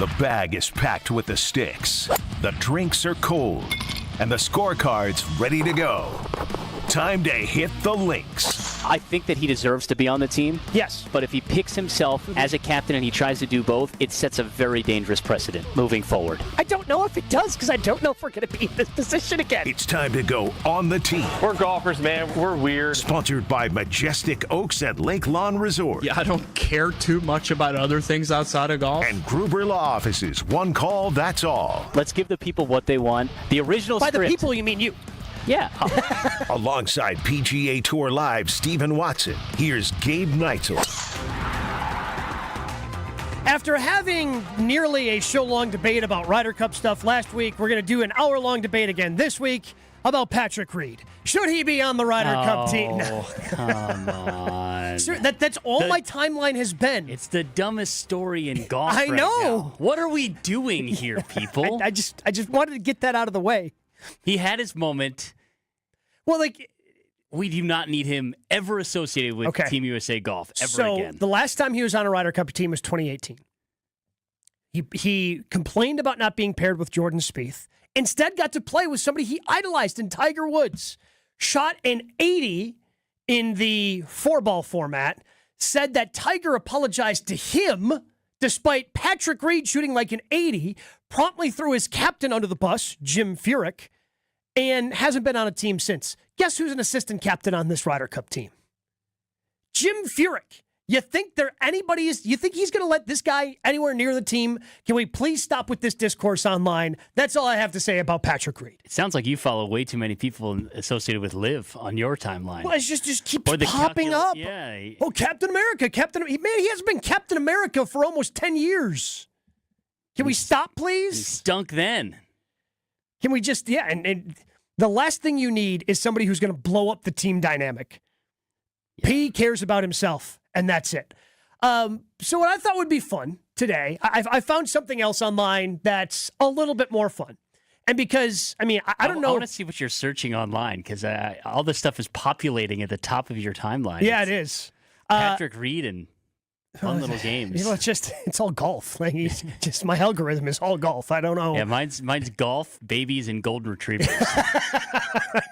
The bag is packed with the sticks. The drinks are cold. And the scorecard's ready to go. Time to hit the links. I think that he deserves to be on the team. Yes. But if he picks himself as a captain and he tries to do both, it sets a very dangerous precedent moving forward. I don't know if it does because I don't know if we're going to be in this position again. It's time to go on the team. We're golfers, man. We're weird. Sponsored by Majestic Oaks at Lake Lawn Resort. Yeah, I don't care too much about other things outside of golf. And Gruber Law Offices. One call, that's all. Let's give the people what they want. The original By script. the people, you mean you. Yeah. Alongside PGA Tour Live Stephen Watson, here's Gabe Neitzel. After having nearly a show-long debate about Ryder Cup stuff last week, we're going to do an hour-long debate again this week about Patrick Reed. Should he be on the Ryder Cup team? Oh, come on. Sir, that's all my timeline has been. It's the dumbest story in golf I right know. now. What are we doing here, people? I just wanted to get that out of the way. He had his moment. Well, like, We do not need him ever associated with Team USA Golf ever again. The last time he was on a Ryder Cup team was 2018. He complained about not being paired with Jordan Spieth. Instead, got to play with somebody he idolized in Tiger Woods. Shot an 80 in the 4-ball format. Said that Tiger apologized to him despite Patrick Reed shooting like an 80. Promptly threw his captain under the bus, Jim Furyk, and hasn't been on a team since. Guess who's an assistant captain on this Ryder Cup team? Jim Furyk. You think you think he's going to let this guy anywhere near the team? Can we please stop with this discourse online? That's all I have to say about Patrick Reed. It sounds like you follow way too many people associated with Liv on your timeline. Well, it just keeps popping up. Yeah. Oh, Captain America. He hasn't been Captain America for almost 10 years. Can we stop, please? He stunk then. Can we just, and the last thing you need is somebody who's going to blow up the team dynamic. Yeah. P cares about himself, and that's it. So what I thought would be fun today, I found something else online that's a little bit more fun. And because, I don't know. I want to see what you're searching online, because all this stuff is populating at the top of your timeline. Yeah, it is. Patrick Reed and fun little games. You know, it's all golf. Like, just my algorithm is all golf. I don't know. Yeah, mine's golf, babies, and golden retrievers.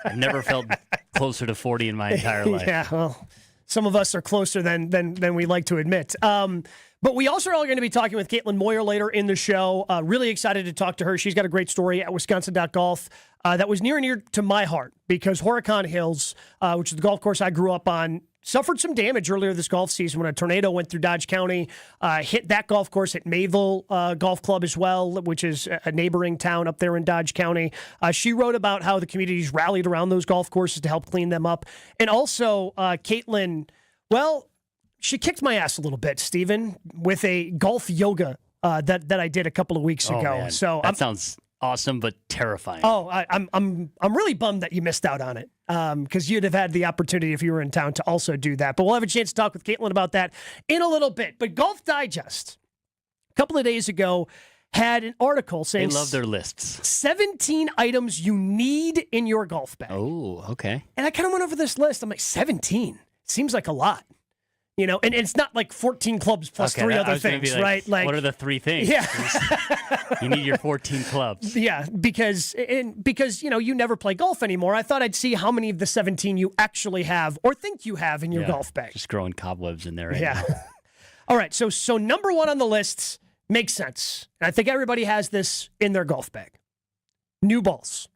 I've never felt closer to 40 in my entire life. Yeah, well, some of us are closer than we like to admit. But we also are going to be talking with Caitlin Moyer later in the show. Really excited to talk to her. She's got a great story at Wisconsin.golf that was near and dear to my heart because Horicon Hills, which is the golf course I grew up on, suffered some damage earlier this golf season when a tornado went through Dodge County, hit that golf course at Mayville Golf Club as well, which is a neighboring town up there in Dodge County. She wrote about how the communities rallied around those golf courses to help clean them up. And also, Caitlin, well, she kicked my ass a little bit, Stephen, with a golf yoga that I did a couple of weeks ago. Man. So that sounds awesome, but terrifying. Oh, I'm really bummed that you missed out on it because you'd have had the opportunity if you were in town to also do that. But we'll have a chance to talk with Caitlin about that in a little bit. But Golf Digest, a couple of days ago, had an article saying they love their lists. 17 items you need in your golf bag. Oh, okay. And I kind of went over this list. I'm like, 17? Seems like a lot. You know, and it's not like 14 clubs plus three other things, right? Like, what are the three things? Yeah. You need your 14 clubs. Yeah, because you never play golf anymore. I thought I'd see how many of the 17 you actually have or think you have in your golf bag. Just growing cobwebs in there right now. Yeah. All right, so number one on the list makes sense. And I think everybody has this in their golf bag. New balls.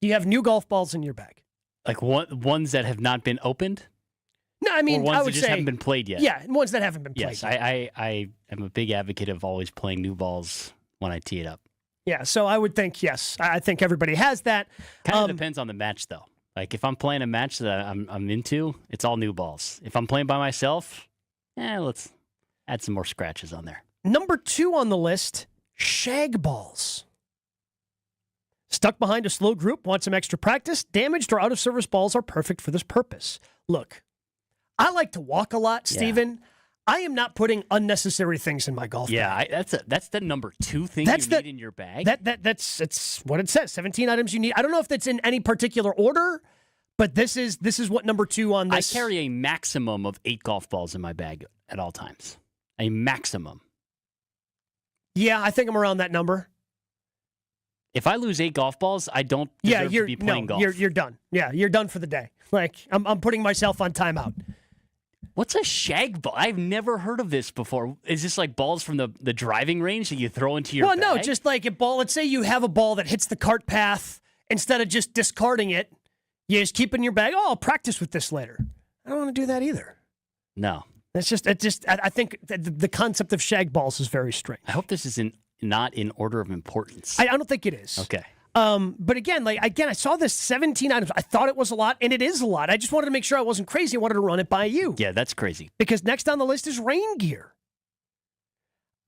You have new golf balls in your bag. Like ones that have not been opened? No, I mean, or ones I would that just say haven't been played yet. Yeah, ones that haven't been played. Yes, I am a big advocate of always playing new balls when I tee it up. Yeah, so I would think yes. I think everybody has that. Kind of depends on the match, though. Like if I'm playing a match that I'm into, it's all new balls. If I'm playing by myself, let's add some more scratches on there. Number 2 on the list: shag balls. Stuck behind a slow group, want some extra practice? Damaged or out-of-service balls are perfect for this purpose. Look, I like to walk a lot, Steven. Yeah. I am not putting unnecessary things in my golf bag. Yeah, that's the number 2 thing you need in your bag. That's what it says. 17 items you need. I don't know if that's in any particular order, but this is what number 2 on this. I carry a maximum of 8 golf balls in my bag at all times. A maximum. Yeah, I think I'm around that number. If I lose 8 golf balls, I don't deserve to be playing golf. You're done. Yeah, you're done for the day. Like, I'm putting myself on timeout. What's a shag ball? I've never heard of this before. Is this like balls from the driving range that you throw into your bag? No, just like a ball. Let's say you have a ball that hits the cart path. Instead of just discarding it, you just keep it in your bag. Oh, I'll practice with this later. I don't want to do that either. No. I think the concept of shag balls is very strange. I hope this is not in order of importance. I don't think it is. Okay. But again, I saw this 17 items. I thought it was a lot, and it is a lot. I just wanted to make sure I wasn't crazy. I wanted to run it by you. Yeah, that's crazy. Because next on the list is rain gear.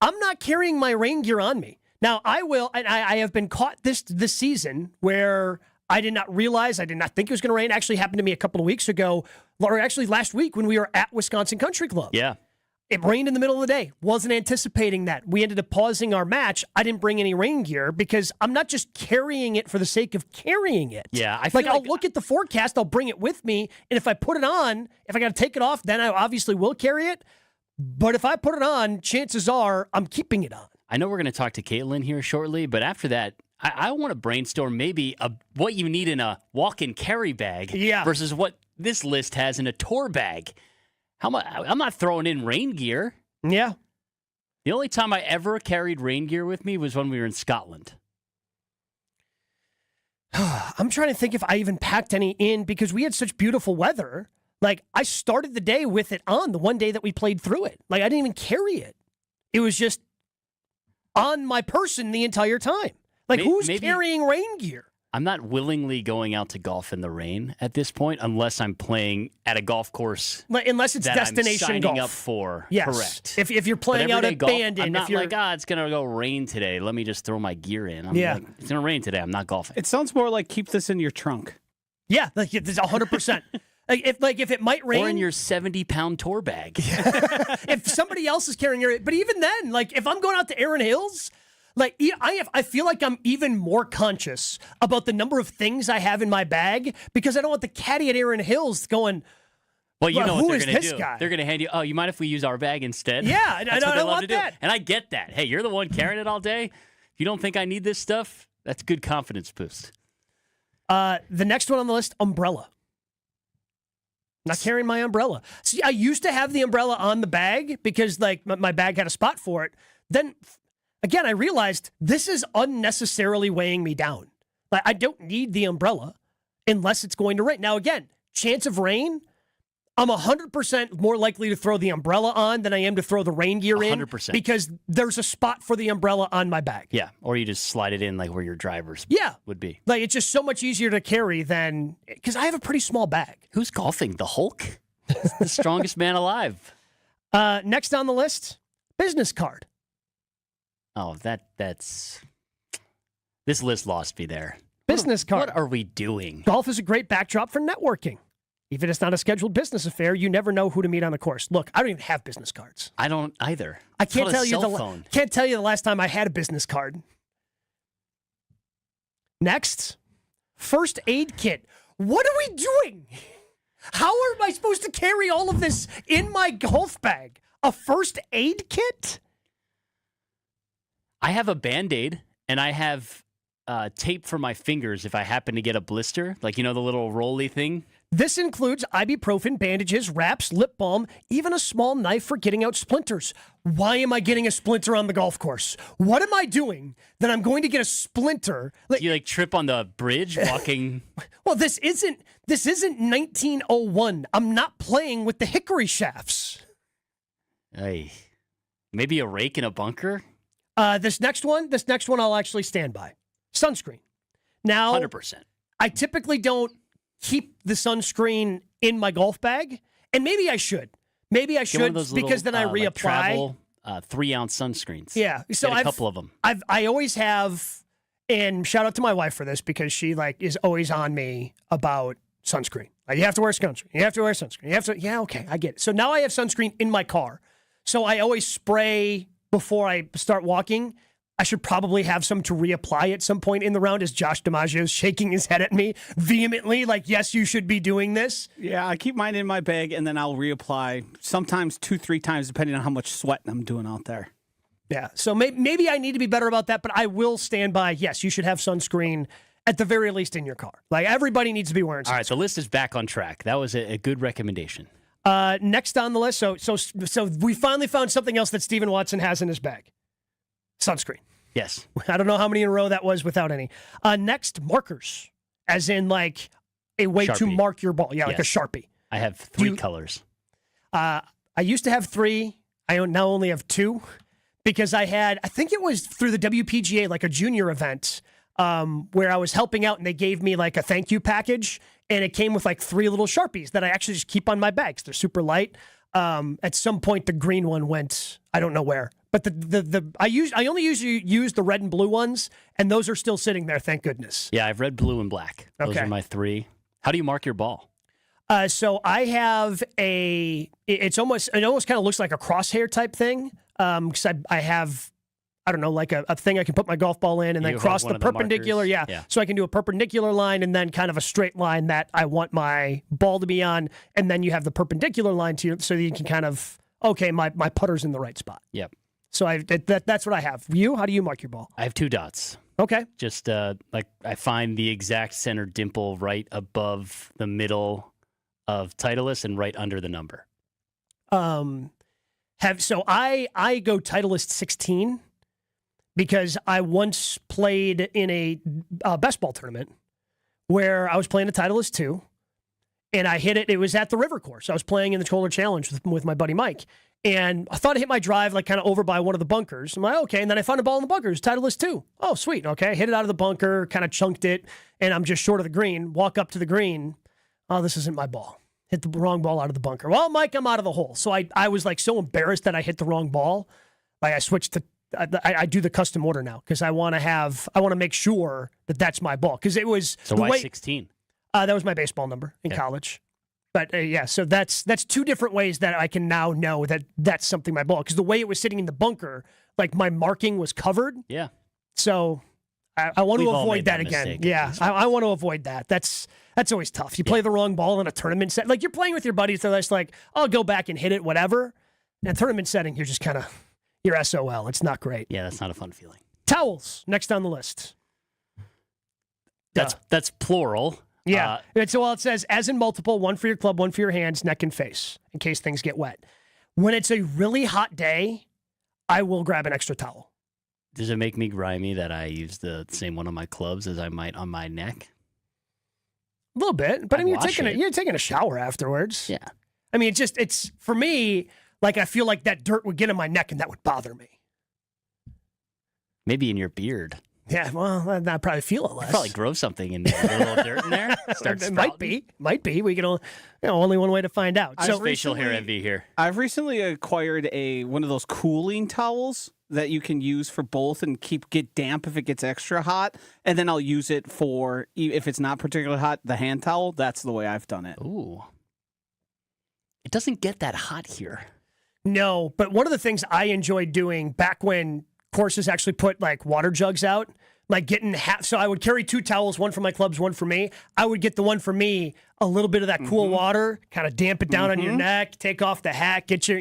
I'm not carrying my rain gear on me. Now, I will, and I have been caught this season where I did not realize, I did not think it was going to rain. It actually happened to me a couple of weeks ago, or actually last week when we were at Wisconsin Country Club. Yeah. It rained in the middle of the day. Wasn't anticipating that. We ended up pausing our match. I didn't bring any rain gear because I'm not just carrying it for the sake of carrying it. Yeah, I feel I'll look at the forecast, I'll bring it with me, and if I put it on, if I got to take it off, then I obviously will carry it. But if I put it on, chances are I'm keeping it on. I know we're going to talk to Caitlin here shortly, but after that, I want to brainstorm maybe what you need in a walk-in carry bag versus what this list has in a tour bag. I'm not throwing in rain gear. Yeah. The only time I ever carried rain gear with me was when we were in Scotland. I'm trying to think if I even packed any in because we had such beautiful weather. Like, I started the day with it on the one day that we played through it. Like, I didn't even carry it. It was just on my person the entire time. Like, who's carrying rain gear? I'm not willingly going out to golf in the rain at this point unless I'm playing at a golf course. Unless it's that destination I'm signing golf. up for. Yes. Correct. If you're playing out at golf, Bandon. I'm not like, it's going to go rain today. Let me just throw my gear in. Like, it's going to rain today. I'm not golfing. It sounds more like keep this in your trunk. Yeah, like it's 100%. If it might rain. Or in your 70-pound tour bag. If somebody else is carrying it. But even then, like if I'm going out to Erin Hills, like I feel like I'm even more conscious about the number of things I have in my bag because I don't want the caddy at Erin Hills going, well, you know who what is they're going to this do. guy? They're going to hand you, you mind if we use our bag instead? Yeah, I don't want that. And I get that. Hey, you're the one carrying it all day. If you don't think I need this stuff, that's good confidence boost. The next one on the list, umbrella. Not carrying my umbrella. See, I used to have the umbrella on the bag because like my bag had a spot for it. Then again, I realized this is unnecessarily weighing me down. Like I don't need the umbrella unless it's going to rain. Now again, chance of rain, I'm 100% more likely to throw the umbrella on than I am to throw the rain gear in 100%. because there's a spot for the umbrella on my bag. Yeah, or you just slide it in like where your drivers would be. Like it's just so much easier to carry than because I have a pretty small bag. Who's golfing? The Hulk? The strongest man alive. Next on the list, business card. Oh, that's this list lost me there. Business card. What are we doing? Golf is a great backdrop for networking. Even if it's not a scheduled business affair, you never know who to meet on the course. Look, I don't even have business cards. I don't either. I can't tell you can't tell you the last time I had a business card. Next, first aid kit. What are we doing? How am I supposed to carry all of this in my golf bag? A first aid kit? I have a Band-Aid, and I have tape for my fingers if I happen to get a blister. Like, you know, the little rolly thing? This includes ibuprofen, bandages, wraps, lip balm, even a small knife for getting out splinters. Why am I getting a splinter on the golf course? What am I doing that I'm going to get a splinter? You like trip on the bridge walking? Well, this isn't 1901. I'm not playing with the hickory shafts. Hey, maybe a rake in a bunker? This next one I'll actually stand by. Sunscreen. Now, 100%. I typically don't keep the sunscreen in my golf bag, and maybe I should. Maybe I should because then I reapply. Like travel, 3-ounce sunscreens. Yeah, so Get a couple of them. I always have, and shout out to my wife for this because she is always on me about sunscreen. Like, you have to wear sunscreen. You have to wear sunscreen. You have to. Yeah, okay, I get it. So now I have sunscreen in my car. So I always spray before I start walking. I should probably have some to reapply at some point in the round as Josh DiMaggio is shaking his head at me vehemently, like, yes, you should be doing this. Yeah, I keep mine in my bag, and then I'll reapply sometimes 2-3 times, depending on how much sweat I'm doing out there. Yeah. So maybe I need to be better about that, but I will stand by, yes, you should have sunscreen at the very least in your car. Like, everybody needs to be wearing sunscreen. All right, the list is back on track. That was a good recommendation. Next on the list, so we finally found something else that Stephen Watson has in his bag. Sunscreen. Yes. I don't know how many in a row that was without any. Next, markers, as in like a way to Sharpie. mark your ball. Yeah, like a Sharpie. I have 3 colors. I used to have 3. I now only have 2 because I think it was through the WPGA, like a junior event, where I was helping out and they gave me like a thank you package. And it came with like 3 little Sharpies that I actually just keep on my bags. They're super light. At some point, the green one went, I don't know where. But I only usually use the red and blue ones, and those are still sitting there, thank goodness. Yeah, I've red, blue, and black. Those are my 3. How do you mark your ball? So I have it almost kind of looks like a crosshair type thing. Because I have, I don't know, like a thing I can put my golf ball in and then cross the perpendicular. Yeah. So I can do a perpendicular line and then kind of a straight line that I want my ball to be on. And then you have the perpendicular line to you so that you can kind of, okay, my putter's in the right spot. Yep. So that's what I have. You, how do you mark your ball? I have 2 dots. Okay. Just like I find the exact center dimple right above the middle of Titleist and right under the number. So I go Titleist 16 because I once played in a best ball tournament where I was playing a Titleist 2 and I hit it. It was at the River Course. I was playing in the Kohler Challenge with my buddy Mike. And I thought I hit my drive like kind of over by one of the bunkers. I'm like, okay. And then I found a ball in the bunkers, Titleist 2. Oh, sweet. Okay. I hit it out of the bunker, kind of chunked it, and I'm just short of the green. Walk up to the green. Oh, this isn't my ball. Hit the wrong ball out of the bunker. Well, Mike, I'm out of the hole. So I was like so embarrassed that I hit the wrong ball. Like I switched to, I do the custom order now because I want to make sure that that's my ball. Because it was. So why 16? That was my baseball number in college. But yeah, so that's 2 different ways that I can now know that that's something my ball. Because the way it was sitting in the bunker, like my marking was covered. Yeah. So I want to avoid that again. Yeah, I want to avoid that. That's always tough. You play the wrong ball in a tournament set. Like you're playing with your buddies. They're just like, I'll go back and hit it, whatever. In a tournament setting, you're just kind of, you're SOL. It's not great. Yeah, that's not a fun feeling. Towels, next on the list. That's plural. Yeah. It says, as in multiple, 1 for your club, 1 for your hands, neck, and face, in case things get wet. When it's a really hot day, I will grab an extra towel. Does it make me grimy that I use the same one on my clubs as I might on my neck? A little bit. But I mean, you're taking a shower afterwards. Yeah. I mean, it's for me, like I feel like that dirt would get in my neck and that would bother me. Maybe in your beard. Yeah, well, I'd probably feel it less. Probably grow something in there. A little dirt in there. Start it might be. We can only one way to find out. So facial hair envy here. I've recently acquired one of those cooling towels that you can use for both and get damp if it gets extra hot, and then I'll use it for if it's not particularly hot. The hand towel. That's the way I've done it. Ooh, it doesn't get that hot here. No, but one of the things I enjoyed doing back when courses actually put like water jugs out, like getting so I would carry 2 towels, 1 for my clubs, 1 for me. I would get the one for me, a little bit of that cool water, kind of damp it down on your neck, take off the hat, get your,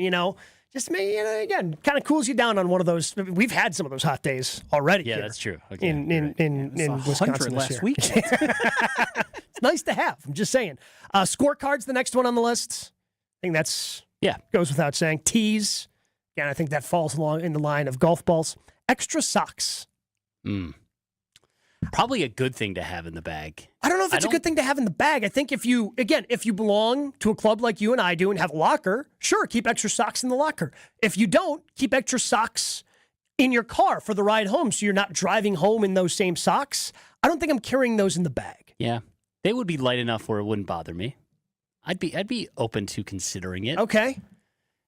just maybe, again, kind of cools you down on one of those. We've had some of those hot days already. Yeah, here that's true. Okay, in Wisconsin last week. It's nice to have. I'm just saying. Scorecards, the next one on the list. I think that's goes without saying. Tees. Again, I think that falls along in the line of golf balls. Extra socks. Probably a good thing to have in the bag. I don't know if it's a good thing to have in the bag. I think if you belong to a club like you and I do and have a locker, sure, keep extra socks in the locker. If you don't, keep extra socks in your car for the ride home so you're not driving home in those same socks. I don't think I'm carrying those in the bag. Yeah. They would be light enough where it wouldn't bother me. I'd be open to considering it. Okay.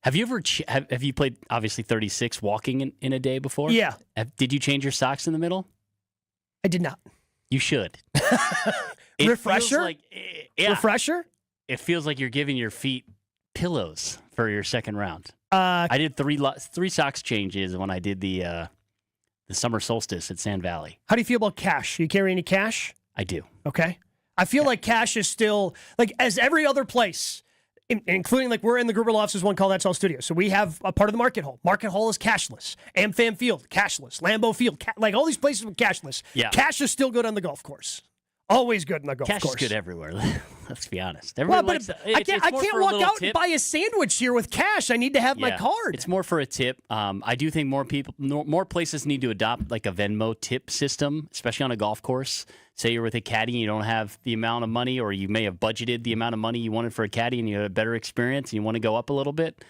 Have you ever have you played obviously 36 walking in a day before? Yeah. Did you change your socks in the middle? I did not. You should. Refresher? Refresher? It feels like you're giving your feet pillows for your second round. I did three socks changes when I did the summer solstice at Sand Valley. How do you feel about cash? You carry any cash? I do. Okay. I feel like cash is still, like as every other place, including like we're in the Gruber offices, one call That's All Studio. So we have a part of the Market Hall. Market Hall is cashless. AmFam Field, cashless. Lambeau Field, like all these places with cashless. Yeah. Cash is still good on the golf course. Always good in the golf Cash course. Cash is good everywhere. Let's be honest. Well, but I can't walk out and buy a sandwich here with cash. I need to have my card. It's more for a tip. I do think more places need to adopt like a Venmo tip system, especially on a golf course. Say you're with a caddy and you don't have the amount of money, or you may have budgeted the amount of money you wanted for a caddy and you had a better experience and you want to go up a little bit.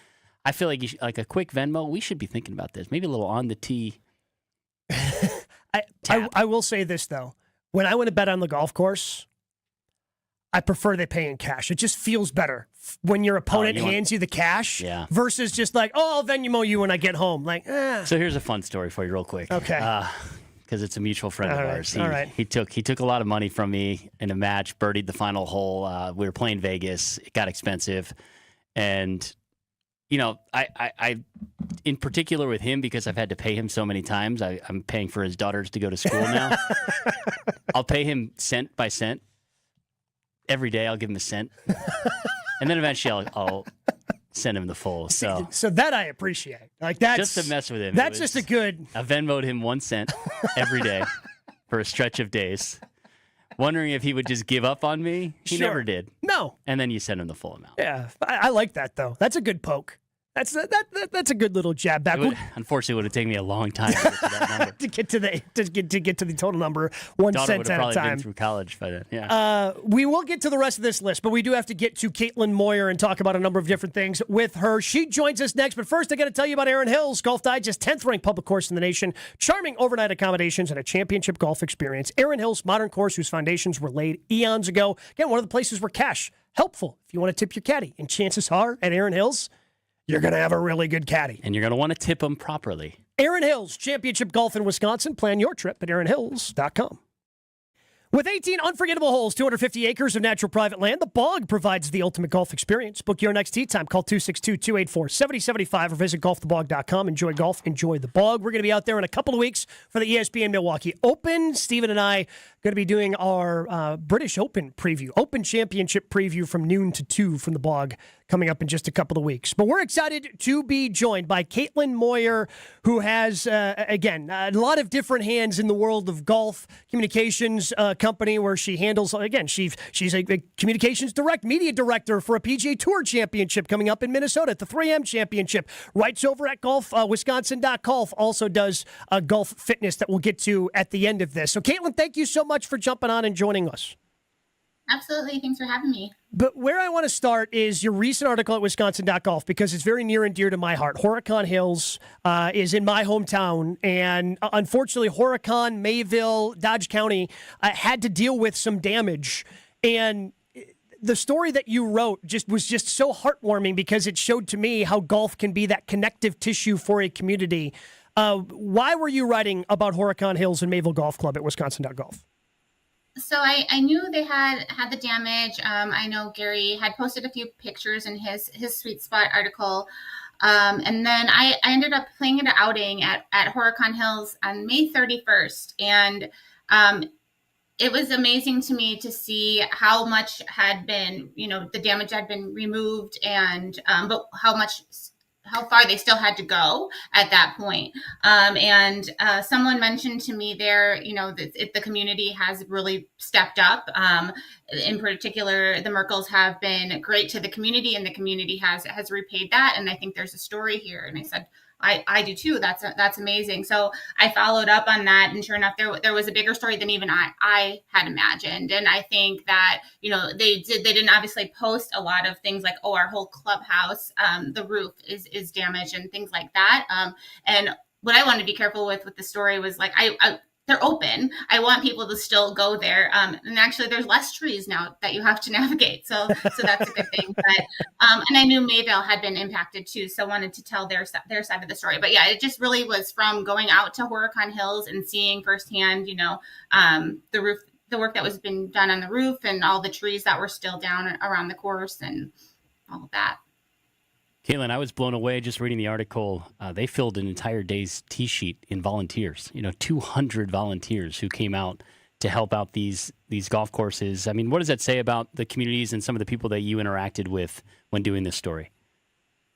I feel like like a quick Venmo, we should be thinking about this. Maybe a little on the tee. I will say this, though. When I went to bet on the golf course, I prefer they pay in cash. It just feels better when your opponent hands you the cash versus just like, I'll Venmo you when I get home. Like, So here's a fun story for you real quick. Okay. Because it's a mutual friend of ours. All right. He took a lot of money from me in a match, birdied the final hole. We were playing Vegas. It got expensive. And, I in particular with him, because I've had to pay him so many times, I'm paying for his daughters to go to school now. I'll pay him cent by cent. Every day I'll give him a cent. And then eventually I'll send him the full. So that I appreciate. Like that's just to mess with him. That's just a good. I Venmo'd him 1 cent every day for a stretch of days, wondering if he would just give up on me. He never did. No. And then you send him the full amount. Yeah, I like that though. That's a good poke. That's a good little jab back. Unfortunately, it would have taken me a long time to get to that number. to get to the total number, 1 cent at a time. Been through college by then. Yeah. We will get to the rest of this list, but we do have to get to Caitlin Moyer and talk about a number of different things with her. She joins us next, but first I got to tell you about Erin Hills, Golf Digest 10th ranked public course in the nation, charming overnight accommodations and a championship golf experience. Erin Hills, modern course whose foundations were laid eons ago. Again, one of the places where cash helpful if you want to tip your caddy, and chances are at Erin Hills, you're going to have a really good caddy. And you're going to want to tip them properly. Erin Hills, Championship Golf in Wisconsin. Plan your trip at erinhills.com. With 18 unforgettable holes, 250 acres of natural private land, the Bog provides the ultimate golf experience. Book your next tee time. Call 262-284-7075 or visit golfthebog.com. Enjoy golf. Enjoy the Bog. We're going to be out there in a couple of weeks for the ESPN Milwaukee Open. Steven and I going to be doing our British Open preview, Open Championship preview from noon to 2 from the Bog coming up in just a couple of weeks. But we're excited to be joined by Caitlin Moyer, who has, again, a lot of different hands in the world of golf communications company where she handles, again, she's a communications media director for a PGA Tour championship coming up in Minnesota at the 3M championship. Writes over at golf, Wisconsin.golf, also does golf fitness that we'll get to at the end of this. So Caitlin, thank you so much for jumping on and joining us. Absolutely. Thanks for having me. But where I want to start is your recent article at Wisconsin.golf, because it's very near and dear to my heart. Horicon Hills is in my hometown, and unfortunately, Horicon, Mayville, Dodge County had to deal with some damage. And the story that you wrote was just so heartwarming because it showed to me how golf can be that connective tissue for a community. Why were you writing about Horicon Hills and Mayville Golf Club at Wisconsin.golf? So I knew they had the damage. I know Gary had posted a few pictures in his Sweet Spot article. And then I ended up playing an outing at Horicon Hills on May 31st. And it was amazing to me to see how much had been, the damage had been removed and but how far they still had to go at that point. And someone mentioned to me there, the community has really stepped up. In particular, the Merkles have been great to the community, and the community has repaid that. And I think there's a story here. And I said, I do too. That's amazing. So I followed up on that, and sure enough, there was a bigger story than even I had imagined. And I think that, they didn't obviously post a lot of things like, our whole clubhouse, the roof is damaged and things like that. And what I wanted to be careful with the story was like, they're open. I want people to still go there. And actually there's less trees now that you have to navigate. So that's a good thing. But, and I knew Mayville had been impacted too. So I wanted to tell their side of the story. But yeah, it just really was from going out to Horicon Hills and seeing firsthand, the roof, the work that was being done on the roof and all the trees that were still down around the course and all of that. Caitlin, I was blown away just reading the article. They filled an entire day's tee sheet in volunteers. 200 volunteers who came out to help out these golf courses. I mean, what does that say about the communities and some of the people that you interacted with when doing this story?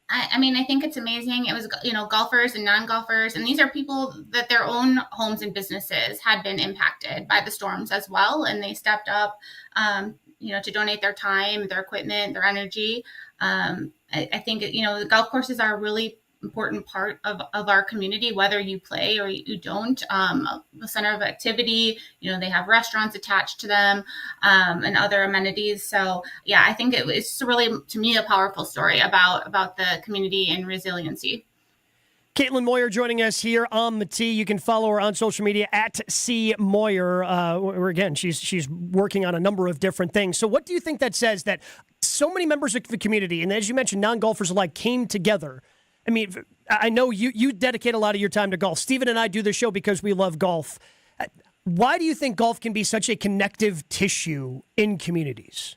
I mean, I think it's amazing. It was, golfers and non-golfers, and these are people that their own homes and businesses had been impacted by the storms as well, and they stepped up, to donate their time, their equipment, their energy. I think, the golf courses are a really important part of our community, whether you play or you don't. The center of activity, they have restaurants attached to them, and other amenities. So yeah, I think it's really, to me, a powerful story about the community and resiliency. Caitlin Moyer joining us here on the tee. You can follow her on social media at C Moyer. Where again, she's working on a number of different things. So what do you think that says that so many members of the community, and as you mentioned, non-golfers alike, came together? I mean, I know you dedicate a lot of your time to golf. Steven and I do this show because we love golf. Why do you think golf can be such a connective tissue in communities?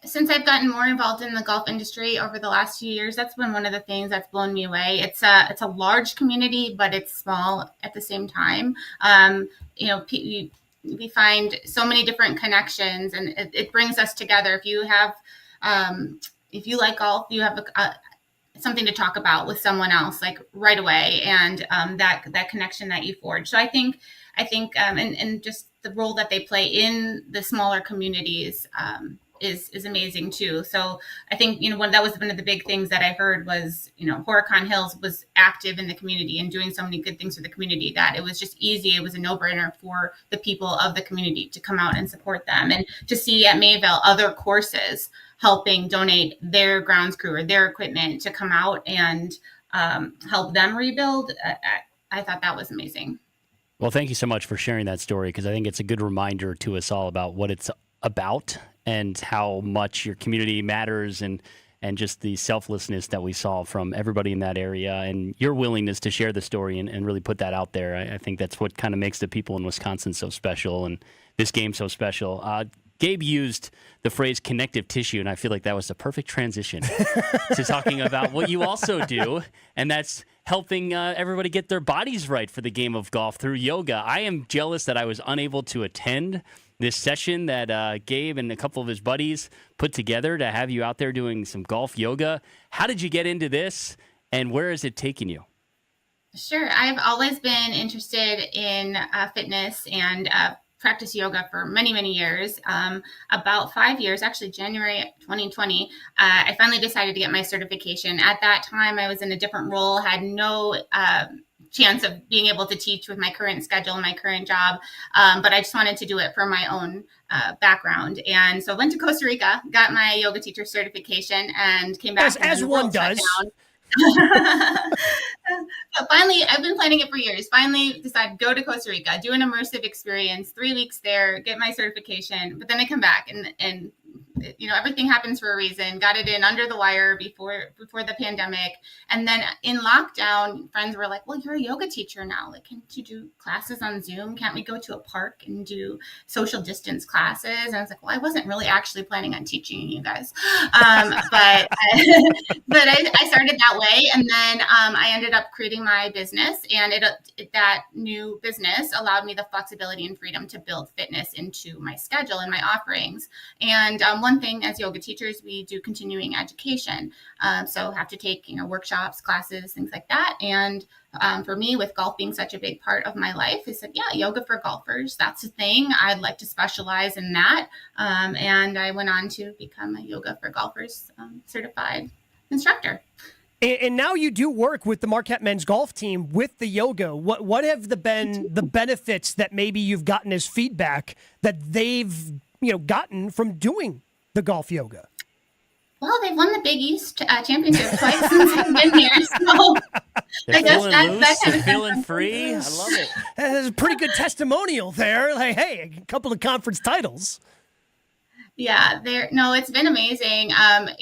Since I've gotten more involved in the golf industry over the last few years, that's been one of the things that's blown me away. It's a large community, but it's small at the same time. We find so many different connections, and it brings us together. If you like golf, you have something to talk about with someone else, like right away, and that connection that you forge. So I think, and just the role that they play in the smaller communities is amazing too. So I think, that was one of the big things that I heard was, Horicon Hills was active in the community and doing so many good things for the community that it was just easy. It was a no-brainer for the people of the community to come out and support them, and to see at Mayville other courses helping donate their grounds crew or their equipment to come out and help them rebuild. I thought that was amazing. Well, thank you so much for sharing that story, because I think it's a good reminder to us all about what it's about and how much your community matters, and just the selflessness that we saw from everybody in that area, and your willingness to share the story and really put that out there. I think that's what kind of makes the people in Wisconsin so special and this game so special. Gabe used the phrase connective tissue, and I feel like that was the perfect transition to talking about what you also do, and that's helping everybody get their bodies right for the game of golf through yoga. I am jealous that I was unable to attend this session that Gabe and a couple of his buddies put together to have you out there doing some golf yoga. How did you get into this, and where is it taking you? Sure. I've always been interested in fitness and practice yoga for many, many years. About 5 years, actually January 2020, I finally decided to get my certification. At that time, I was in a different role, had no chance of being able to teach with my current schedule and my current job. But I just wanted to do it for my own background. And so I went to Costa Rica, got my yoga teacher certification, and came back. As one does. But finally, I've been planning it for years. Finally decided go to Costa Rica, do an immersive experience, 3 weeks there, get my certification. But then I come back and everything happens for a reason. Got it in under the wire before the pandemic. And then in lockdown, friends were like, well, you're a yoga teacher now. Like, can't you do classes on Zoom? Can't we go to a park and do social distance classes? And I was like, well, I wasn't really actually planning on teaching you guys. But I started that way. And then I ended up creating my business, and that new business allowed me the flexibility and freedom to build fitness into my schedule and my offerings. And one thing, as yoga teachers, we do continuing education. So have to take, workshops, classes, things like that. And for me, with golf being such a big part of my life, I said, yeah, yoga for golfers, that's a thing. I'd like to specialize in that. And I went on to become a yoga for golfers certified instructor. And now you do work with the Marquette men's golf team with the yoga. What have been the benefits that maybe you've gotten as feedback that they've gotten from doing the golf yoga? Well, they've won the Big East championship twice since I've been here. So they're feeling loose, they're feeling free. I love it. That's a pretty good testimonial there. Like, hey, a couple of conference titles. Yeah, it's been amazing. I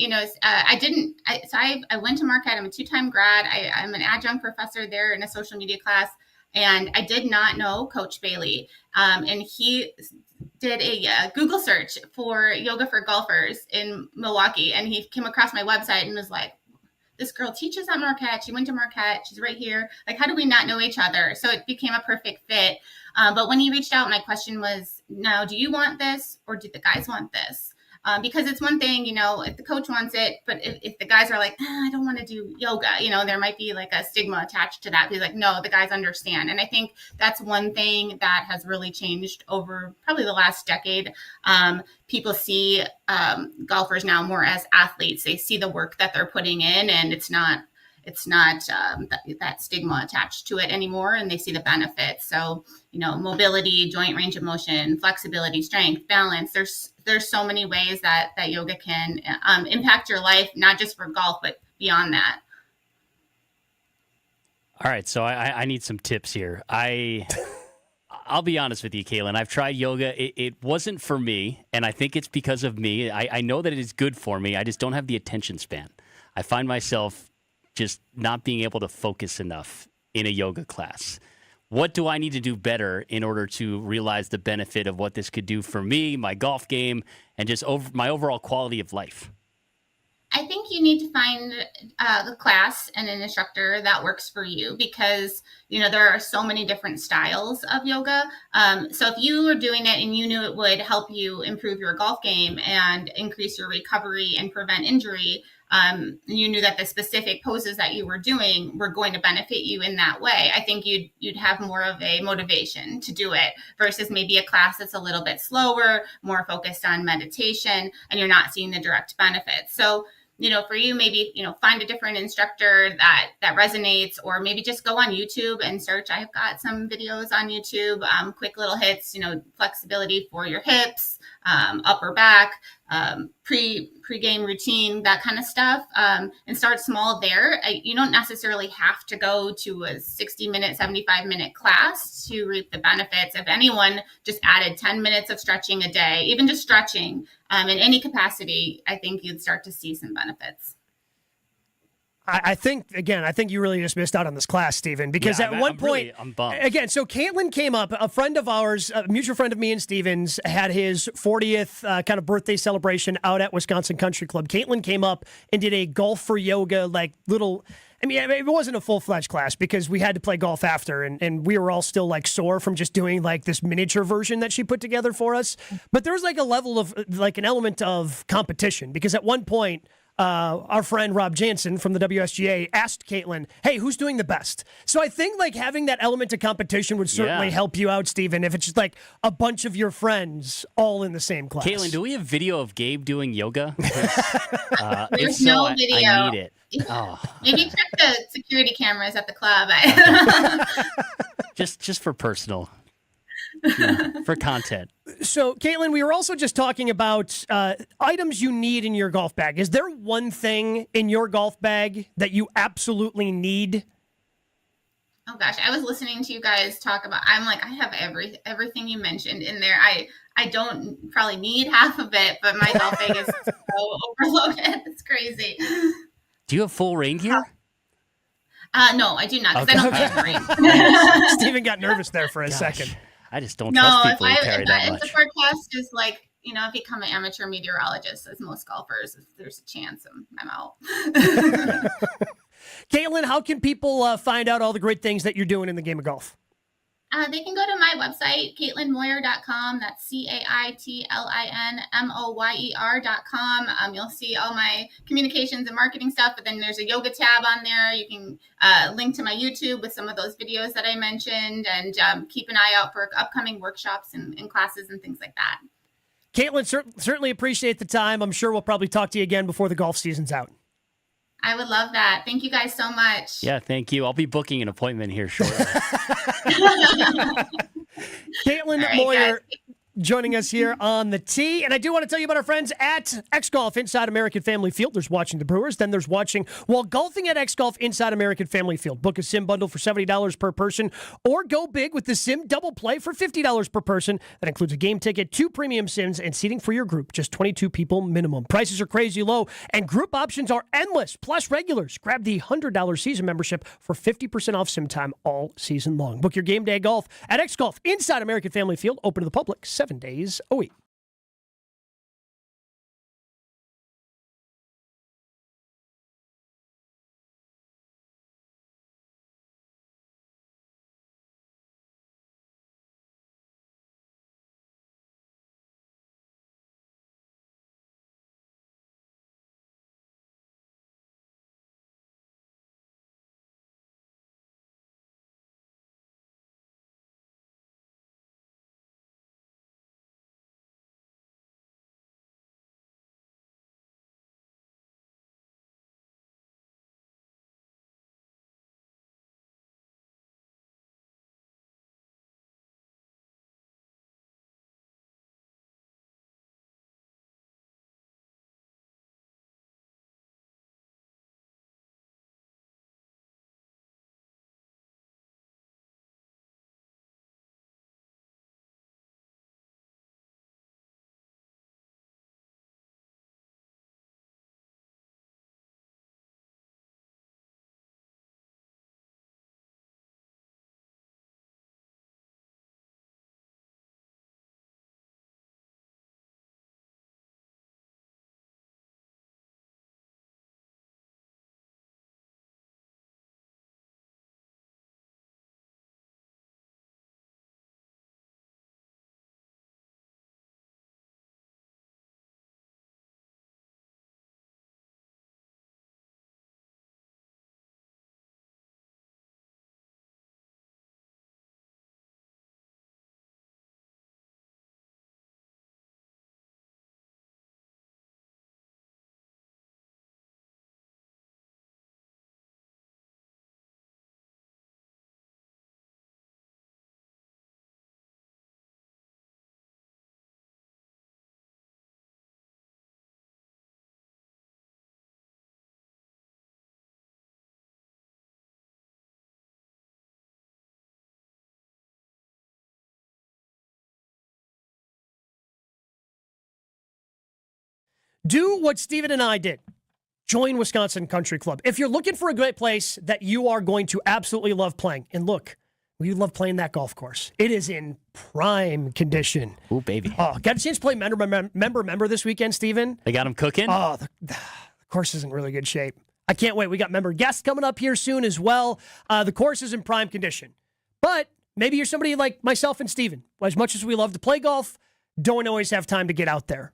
went to Marquette. I'm a 2-time grad. I'm an adjunct professor there in a social media class, and I did not know Coach Bailey. And he did a Google search for yoga for golfers in Milwaukee, and he came across my website and was like, this girl teaches at Marquette. She went to Marquette. She's right here. Like, how do we not know each other? So it became a perfect fit. But when he reached out, my question was, now, do you want this or do the guys want this? Because it's one thing, if the coach wants it, but if the guys are like, I don't want to do yoga, there might be like a stigma attached to that. He's like, no, the guys understand. And I think that's one thing that has really changed over probably the last decade. People see golfers now more as athletes. They see the work that they're putting in, and it's not that stigma attached to it anymore, and they see the benefits. So, mobility, joint range of motion, flexibility, strength, balance. There's so many ways that yoga can impact your life, not just for golf, but beyond that. All right, so I need some tips here. I'll be honest with you, Caitlin. I've tried yoga. It wasn't for me, and I think it's because of me. I know that it is good for me. I just don't have the attention span. I find myself just not being able to focus enough in a yoga class. What do I need to do better in order to realize the benefit of what this could do for me, my golf game, and just my overall quality of life? I think you need to find the class and an instructor that works for you, because, there are so many different styles of yoga. So if you were doing it and you knew it would help you improve your golf game and increase your recovery and prevent injury, you knew that the specific poses that you were doing were going to benefit you in that way, I think you'd have more of a motivation to do it versus maybe a class that's a little bit slower, more focused on meditation, and you're not seeing the direct benefits. So, for you, maybe, find a different instructor that resonates, or maybe just go on YouTube and search. I've got some videos on YouTube, quick little hits, flexibility for your hips, upper back, pre-game routine, that kind of stuff, and start small there. You don't necessarily have to go to a 60-minute, 75-minute class to reap the benefits. If anyone just added 10 minutes of stretching a day, even just stretching in any capacity, I think you'd start to see some benefits. I think you really just missed out on this class, Steven, because at one point, I'm bummed. Again, so Caitlin came up, a friend of ours, a mutual friend of me and Steven's, had his 40th kind of birthday celebration out at Wisconsin Country Club. Caitlin came up and did a golf for yoga, it wasn't a full-fledged class because we had to play golf after, and we were all still sore from just doing this miniature version that she put together for us. But there was a level of an element of competition, because at one point, our friend Rob Jansen from the WSGA asked Caitlin, hey, who's doing the best? So I think having that element of competition would certainly help you out, Steven, if it's just a bunch of your friends all in the same class. Caitlin, do we have video of Gabe doing yoga? There's no video. I need it. Oh. Maybe check the security cameras at the club. Just for personal. For content. So, Caitlin, we were also just talking about items you need in your golf bag. Is there one thing in your golf bag that you absolutely need? Oh gosh, I was listening to you guys talk about. I'm I have everything you mentioned in there. I don't probably need half of it, but my golf bag is so overloaded. It's crazy. Do you have full rain gear? No, I do not, because I don't carry rain. Steven got nervous there for a second. I just don't trust people who carry that much. If the forecast is if I become an amateur meteorologist, as most golfers, if there's a chance I'm out. Caitlin, how can people find out all the great things that you're doing in the game of golf? They can go to my website, CaitlinMoyer.com. That's CaitlinMoyer.com. You'll see all my communications and marketing stuff, but then there's a yoga tab on there. You can link to my YouTube with some of those videos that I mentioned, and keep an eye out for upcoming workshops and classes and things like that. Caitlin, certainly appreciate the time. I'm sure we'll probably talk to you again before the golf season's out. I would love that. Thank you guys so much. Yeah, thank you. I'll be booking an appointment here shortly. Caitlin Moyer joining us here on the tee. And I do want to tell you about our friends at X Golf inside American Family Field. There's watching the Brewers, then there's watching while golfing at X Golf inside American Family Field. Book a sim bundle for $70 per person, or go big with the sim double play for $50 per person. That includes a game ticket, 2 premium sims, and seating for your group. Just 22 people minimum. Prices are crazy low, and group options are endless. Plus regulars. Grab the $100 season membership for 50% off sim time all season long. Book your game day golf at X Golf inside American Family Field. Open to the public 7 days a week. Do what Steven and I did. Join Wisconsin Country Club. If you're looking for a great place that you are going to absolutely love playing, and look, we love playing that golf course. It is in prime condition. Ooh, baby. Oh, got a chance to play member this weekend, Steven. They got him cooking? Oh, the course is in really good shape. I can't wait. We got member guests coming up here soon as well. The course is in prime condition. But maybe you're somebody like myself and Steven. As much as we love to play golf, don't always have time to get out there.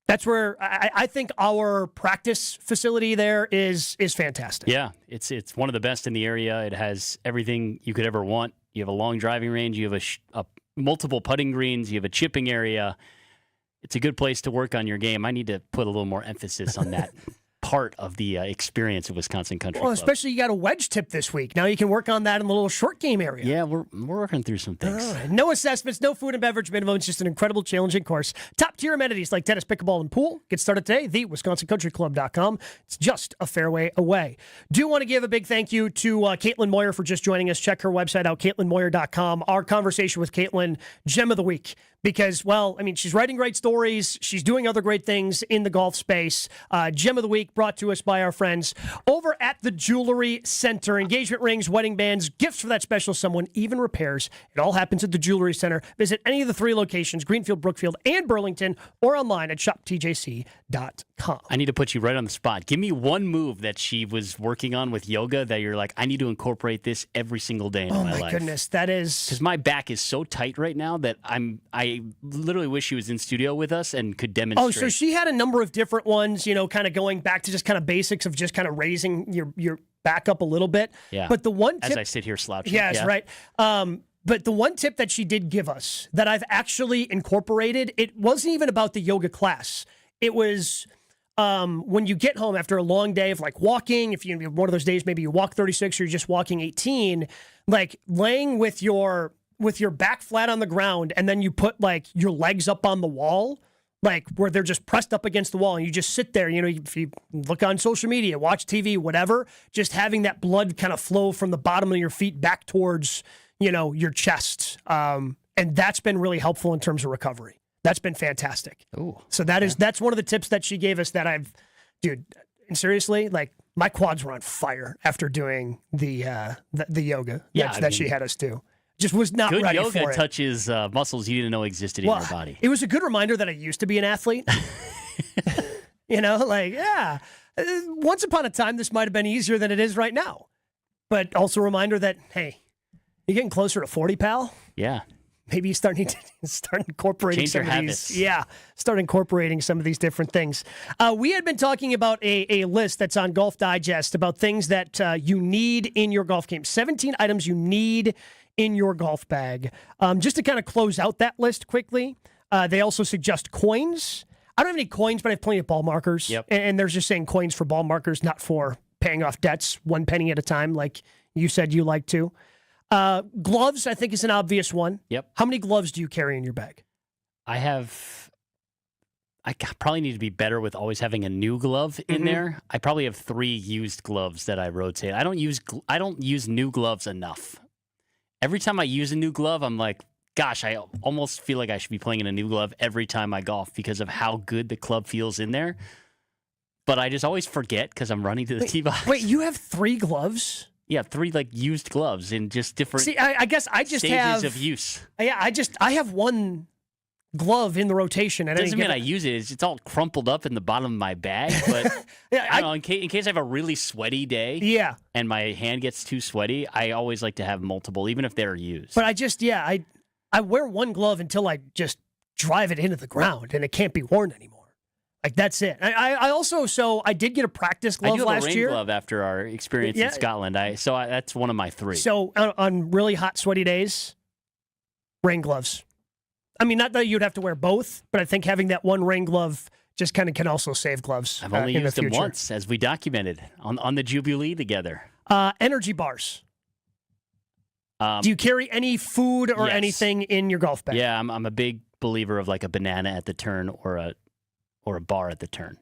That's where I think our practice facility there is fantastic. Yeah, it's one of the best in the area. It has everything you could ever want. You have a long driving range. You have a multiple putting greens. You have a chipping area. It's a good place to work on your game. I need to put a little more emphasis on that part of the experience of Wisconsin Country Club. Especially you got a wedge tip this week. Now you can work on that in the little short game area. Yeah, we're working through some things. Right. No assessments, no food and beverage minimum. It's just an incredible, challenging course. Top-tier amenities like tennis, pickleball, and pool. Get started today, thewisconsincountryclub.com. It's just a fairway away. Do want to give a big thank you to Caitlin Moyer for just joining us. Check her website out, caitlinmoyer.com. Our conversation with Caitlin, gem of the week. Because, well, I mean, she's writing great stories. She's doing other great things in the golf space. Gem of the week brought to us by our friends over at the Jewelry Center. Engagement rings, wedding bands, gifts for that special someone, even repairs. It all happens at the Jewelry Center. Visit any of the 3 locations, Greenfield, Brookfield, and Burlington, or online at shoptjc.com. I need to put you right on the spot. Give me one move that she was working on with yoga that you're like, I need to incorporate this every single day in my life. Oh, my goodness. That is... Because my back is so tight right now that I literally wish she was in studio with us and could demonstrate. Oh, so she had a number of different ones, kind of going back to just kind of basics of just kind of raising your back up a little bit. Yeah. But the one tip... As I sit here slouching. Yes, yeah. right. But the one tip that she did give us that I've actually incorporated, it wasn't even about the yoga class. It was... when you get home after a long day of like walking, if you one of those days, maybe you walk 36 or you're just walking 18, like laying with your back flat on the ground and then you put like your legs up on the wall, like where they're just pressed up against the wall and you just sit there, if you look on social media, watch TV, whatever, just having that blood kind of flow from the bottom of your feet back towards, your chest. And that's been really helpful in terms of recovery. That's been fantastic. Ooh, so that's one of the tips that she gave us that and seriously, like my quads were on fire after doing the yoga that she had us do. Just was not good ready yoga for it. touches muscles you didn't know existed in your body. It was a good reminder that I used to be an athlete. Once upon a time, this might have been easier than it is right now. But also a reminder that, hey, you're getting closer to 40, pal. Yeah. Maybe you start incorporating Change some your of habits. these. Yeah, start incorporating some of these different things. We had been talking about a list that's on Golf Digest about things that you need in your golf game. 17 items you need in your golf bag. Just to kind of close out that list quickly, they also suggest coins. I don't have any coins, but I have plenty of ball markers. Yep. And there's just saying coins for ball markers, not for paying off debts 1 penny at a time, like you said you like to. Gloves, I think, is an obvious one. Yep. How many gloves do you carry in your bag? I probably need to be better with always having a new glove in there. I probably have 3 used gloves that I rotate. I don't use new gloves enough. Every time I use a new glove, I'm like, gosh, I almost feel like I should be playing in a new glove every time I golf because of how good the club feels in there. But I just always forget because I'm running to the tee box. Wait, you have 3 gloves? Yeah, 3 like used gloves in just different See, I guess I just stages of use. Yeah, I have 1 glove in the rotation. At Doesn't any mean I use it. It's all crumpled up in the bottom of my bag. But I don't know, in case I have a really sweaty day Yeah. and my hand gets too sweaty, I always like to have multiple, even if they're used. But I wear 1 glove until I just drive it into the ground and it can't be worn anymore. Like, that's it. I also, so I did get a practice glove last year. I do have a rain year. glove after our experience in Scotland. That's one of my 3. So on really hot, sweaty days, rain gloves. I mean, not that you'd have to wear both, but I think having that 1 rain glove just kind of can also save gloves. I've only in used the them future. once, as we documented on the Jubilee together. Energy bars. Do you carry any food or yes. anything in your golf bag? Yeah, I'm a big believer of like a banana at the turn or a bar at the turn.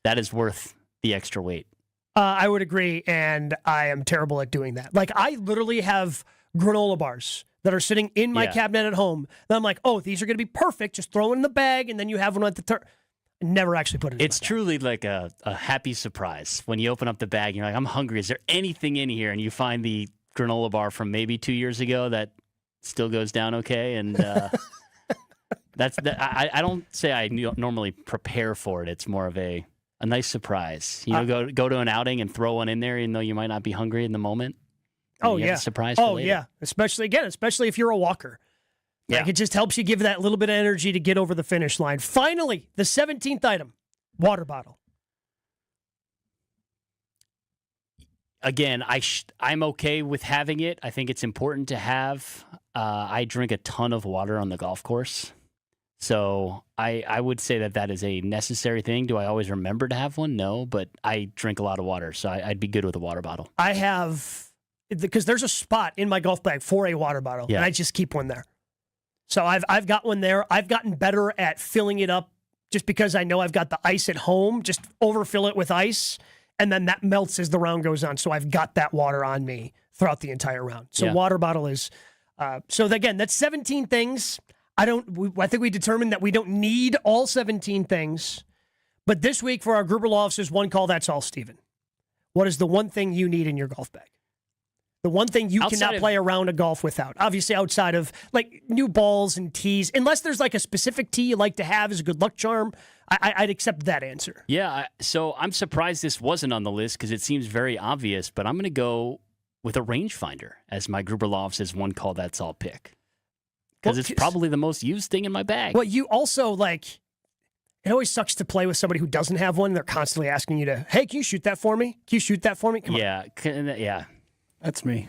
That is worth the extra weight. I would agree, and I am terrible at doing that. Like, I literally have granola bars that are sitting in my cabinet at home that I'm like, oh, these are going to be perfect. Just throw it in the bag, and then you have one at the turn. Never actually put it in It's truly like a happy surprise when you open up the bag and you're like, I'm hungry. Is there anything in here? And you find the granola bar from maybe 2 years ago that still goes down okay. And I don't say I normally prepare for it. It's more of a nice surprise. Go to an outing and throw one in there, even though you might not be hungry in the moment. Oh, yeah. Surprise for later. Yeah. Especially if you're a walker. Yeah. Like, it just helps you give that little bit of energy to get over the finish line. Finally, the 17th item, water bottle. Again, I'm okay with having it. I think it's important to have. I drink a ton of water on the golf course. So I would say that is a necessary thing. Do I always remember to have one? No, but I drink a lot of water, so I'd be good with a water bottle. I have, because there's a spot in my golf bag for a water bottle, and I just keep one there. So I've got one there. I've gotten better at filling it up just because I know I've got the ice at home. Just overfill it with ice, and then that melts as the round goes on. So I've got that water on me throughout the entire round. So water bottle is, so again, that's 17 things. I think we determined that we don't need all 17 things. But this week for our Gruber Law Office's One Call, That's All, Steven. What is the one thing you need in your golf bag? The one thing you cannot play a round of golf without. Obviously, outside of like new balls and tees, unless there's like a specific tee you like to have as a good luck charm, I'd accept that answer. Yeah, so I'm surprised this wasn't on the list because it seems very obvious, but I'm going to go with a rangefinder as my Gruber Law Office's One Call, That's All pick. Because it's probably the most used thing in my bag. Well, you also, like, it always sucks to play with somebody who doesn't have one. They're constantly asking you to, hey, can you shoot that for me? Can you shoot that for me? Come on. Yeah. That's me.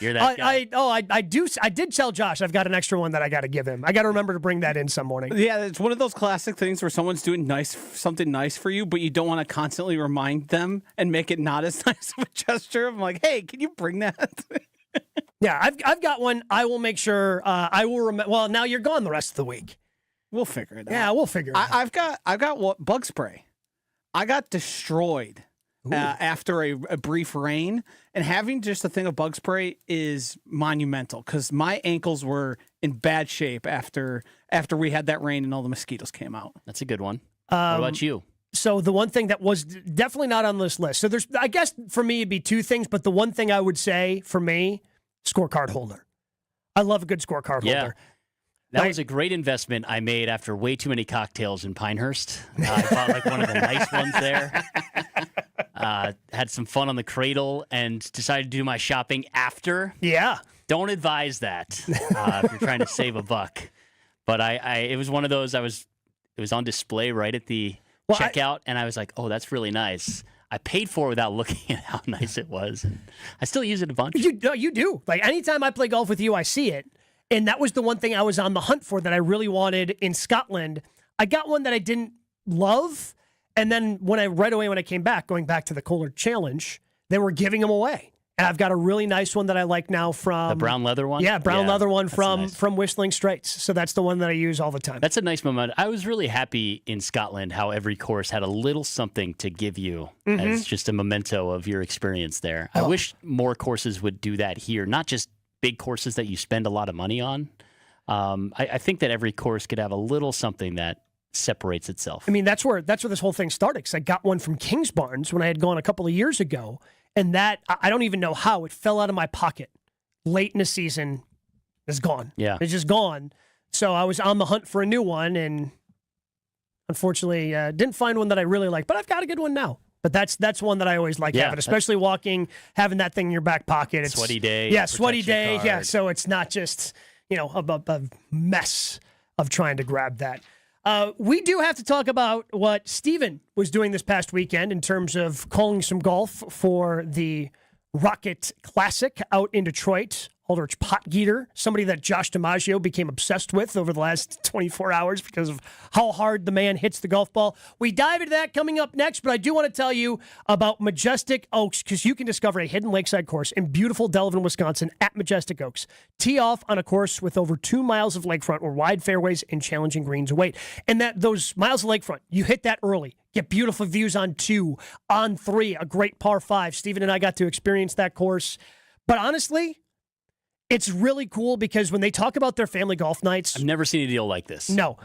You're that guy. I did tell Josh I've got an extra one that I got to give him. I got to remember to bring that in some morning. Yeah, it's one of those classic things where someone's doing something nice for you, but you don't want to constantly remind them and make it not as nice of a gesture. I'm like, hey, can you bring that? Yeah, I've got one. I will make sure I will remember. Well, now you're gone the rest of the week. We'll figure it out. Yeah, we'll figure it out. I've got what bug spray. I got destroyed after a brief rain, and having just a thing of bug spray is monumental because my ankles were in bad shape after we had that rain and all the mosquitoes came out. That's a good one. What about you? So the one thing that was definitely not on this list. So there's, I guess for me it'd be two things, but the one thing I would say for me, scorecard holder. I love a good scorecard holder. That was a great investment I made after way too many cocktails in Pinehurst. I bought like one of the nice ones there. Had some fun on the cradle and decided to do my shopping after. Yeah. Don't advise that if you're trying to save a buck. But it was one of those, it was on display right at the checkout, and I was like, oh, that's really nice. I paid for it without looking at how nice it was. And I still use it a bunch. You do. Like, anytime I play golf with you, I see it. And that was the one thing I was on the hunt for that I really wanted in Scotland. I got one that I didn't love. And then right away when I came back, going back to the Kohler Challenge, they were giving them away. And I've got a really nice one that I like now from... The brown leather one? Yeah, leather one from Whistling Straits. So that's the one that I use all the time. That's a nice moment. I was really happy in Scotland how every course had a little something to give you as just a memento of your experience there. I wish more courses would do that here, not just big courses that you spend a lot of money on. I think that every course could have a little something that separates itself. I mean, that's where this whole thing started, because I got one from Kingsbarns when I had gone a couple of years ago. And that, I don't even know how, it fell out of my pocket late in the season. It's gone. Yeah. It's just gone. So I was on the hunt for a new one, and unfortunately didn't find one that I really like. But I've got a good one now. But that's one that I always like having, especially walking, having that thing in your back pocket. It's sweaty day. Yeah, sweaty day. Yeah, so it's not just, a mess of trying to grab that. We do have to talk about what Steven was doing this past weekend in terms of calling some golf for the Rocket Classic out in Detroit. Aldrich Potgieter, somebody that Josh DiMaggio became obsessed with over the last 24 hours because of how hard the man hits the golf ball. We dive into that coming up next, but I do want to tell you about Majestic Oaks, because you can discover a hidden lakeside course in beautiful Delavan, Wisconsin at Majestic Oaks. Tee off on a course with over 2 miles of lakefront where wide fairways and challenging greens await. And those miles of lakefront, you hit that early. Get beautiful views on 2, on 3, a great par 5. Steven and I got to experience that course. But honestly, it's really cool because when they talk about their family golf nights... I've never seen a deal like this. No.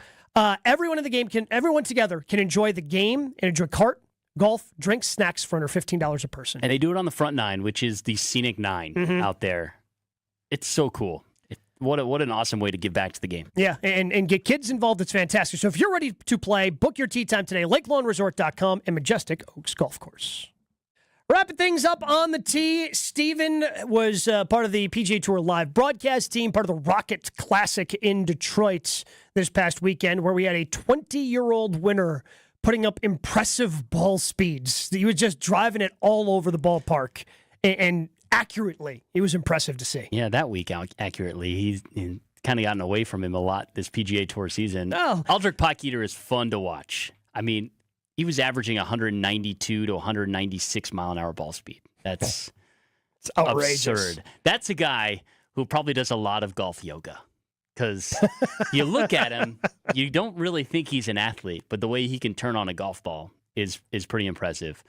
Everyone together can enjoy the game and enjoy kart, golf, drinks, snacks for under $15 a person. And they do it on the front nine, which is the scenic nine out there. It's so cool. What an awesome way to give back to the game. Yeah, and get kids involved. It's fantastic. So if you're ready to play, book your tee time today, LakeLawnResort.com and Majestic Oaks Golf Course. Wrapping things up on the tee, Steven was part of the PGA Tour Live broadcast team, part of the Rocket Classic in Detroit this past weekend, where we had a 20-year-old winner putting up impressive ball speeds. He was just driving it all over the ballpark and accurately. It was impressive to see. Yeah, that week accurately. He's kind of gotten away from him a lot this PGA Tour season. Oh. Aldrich Potgieter is fun to watch. I mean, he was averaging 192 to 196 mile-an-hour ball speed. That's outrageous. Absurd. That's a guy who probably does a lot of golf yoga. Because you look at him, you don't really think he's an athlete, but the way he can turn on a golf ball is pretty impressive.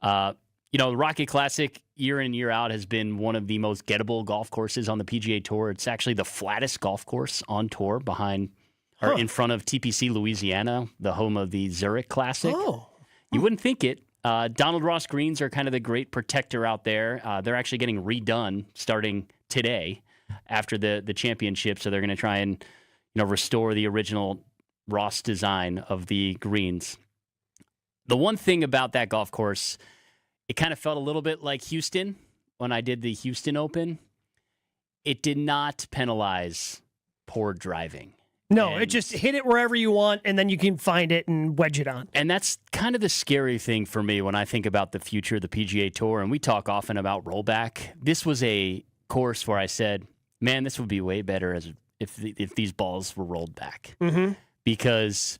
The Rocket Classic, year in, year out, has been one of the most gettable golf courses on the PGA Tour. It's actually the flattest golf course on tour in front of TPC Louisiana, the home of the Zurich Classic. Oh. You wouldn't think it. Donald Ross greens are kind of the great protector out there. They're actually getting redone starting today after the championship, so they're going to try and restore the original Ross design of the greens. The one thing about that golf course, it kind of felt a little bit like Houston when I did the Houston Open. It did not penalize poor driving. No, it just hit it wherever you want, and then you can find it and wedge it on. And that's kind of the scary thing for me when I think about the future of the PGA Tour, and we talk often about rollback. This was a course where I said, man, this would be way better if these balls were rolled back. Mm-hmm. Because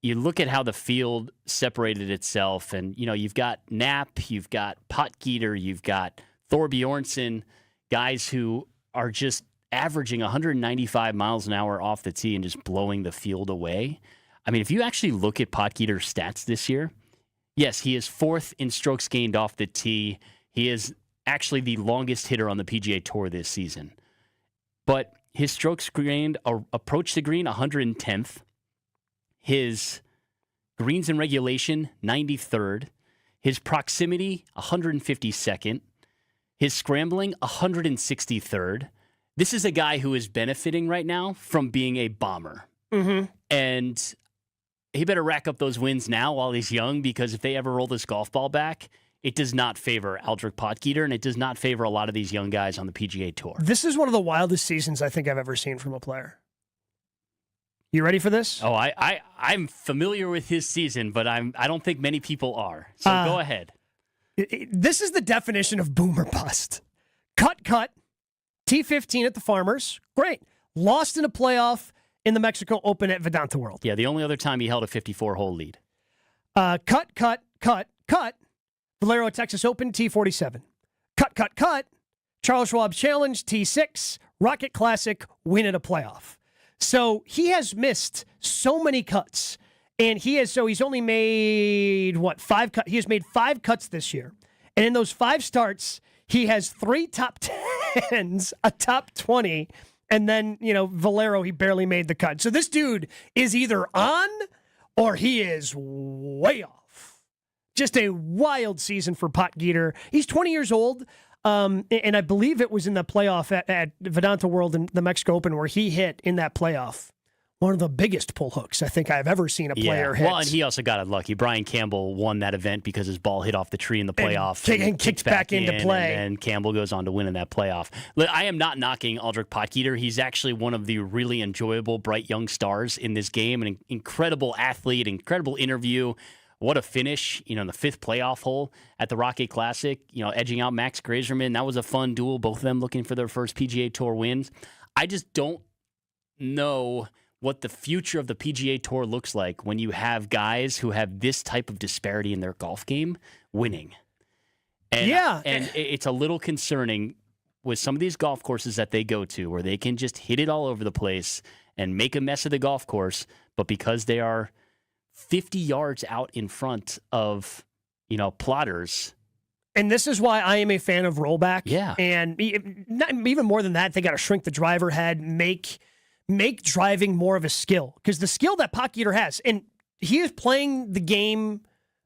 you look at how the field separated itself, and you've got Knapp, you've got Potgieter, you've got Thor Bjornsson, guys who are just averaging 195 miles an hour off the tee and just blowing the field away. I mean, if you actually look at Potgieter's stats this year, yes, he is fourth in strokes gained off the tee. He is actually the longest hitter on the PGA Tour this season. But his strokes gained approach the green 110th. His greens in regulation 93rd. His proximity 152nd. His scrambling 163rd. This is a guy who is benefiting right now from being a bomber. Mm-hmm. And he better rack up those wins now while he's young, because if they ever roll this golf ball back, it does not favor Aldrich Potgieter, and it does not favor a lot of these young guys on the PGA Tour. This is one of the wildest seasons I think I've ever seen from a player. You ready for this? Oh, I'm familiar with his season, but I don't think many people are. So go ahead. This is the definition of boomer bust. Cut. T15 at the Farmers. Great. Lost in a playoff in the Mexico Open at Vedanta World. Yeah, the only other time he held a 54-hole lead. Cut. Valero Texas Open, T47. Cut. Charles Schwab Challenge, T6. Rocket Classic, win at a playoff. So he has missed so many cuts. And he's only made, 5 cuts? He has made 5 cuts this year. And in those 5 starts, he has 3 top 10s, a top 20, and then, Valero, he barely made the cut. So this dude is either on or he is way off. Just a wild season for Potgieter. He's 20 years old, and I believe it was in the playoff at Vedanta World in the Mexico Open where he hit in that playoff one of the biggest pull hooks I think I've ever seen a player hit. Well, and he also got unlucky. Brian Campbell won that event because his ball hit off the tree in the playoff. And kicked back into play. And Campbell goes on to win in that playoff. I am not knocking Aldrich Potgieter. He's actually one of the really enjoyable, bright young stars in this game. An incredible athlete, incredible interview. What a finish, in the 5th playoff hole at the Rocket Classic, edging out Max Grazerman. That was a fun duel, both of them looking for their first PGA Tour wins. I just don't know what the future of the PGA Tour looks like when you have guys who have this type of disparity in their golf game winning. And it's a little concerning with some of these golf courses that they go to where they can just hit it all over the place and make a mess of the golf course, but because they are 50 yards out in front of, plotters. And this is why I am a fan of rollback. Yeah. And even more than that, they got to shrink the driver head, make make driving more of a skill, because the skill that Potgieter has, and he is playing the game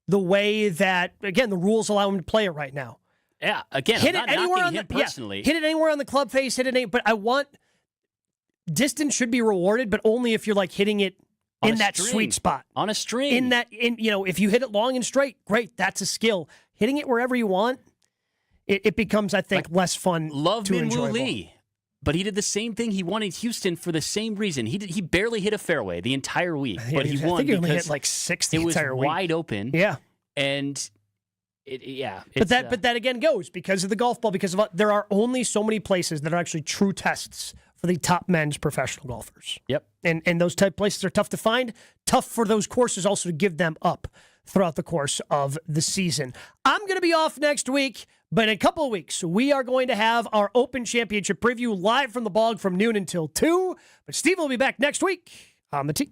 the way that, again, the rules allow him to play it right now. Yeah, again, hit I'm it not anywhere knocking on him personally. hit it anywhere on the club face, but I want distance should be rewarded, but only if you're like hitting it in that sweet spot. On a string. If you hit it long and straight, great, that's a skill. Hitting it wherever you want, it becomes, I think, less fun to enjoy. Lee, but he did the same thing. He won in Houston for the same reason. He barely hit a fairway the entire week, but he won because only hit like 6 the it was entire week. wide open. Yeah. And but that again goes because of the golf ball, because there are only so many places that are actually true tests for the top men's professional golfers. Yep. And those type places are tough to find, tough for those courses also to give them up throughout the course of the season. I'm going to be off next week, but in a couple of weeks, we are going to have our Open Championship preview live from the Bog from noon until 2. But Steve will be back next week on the tee.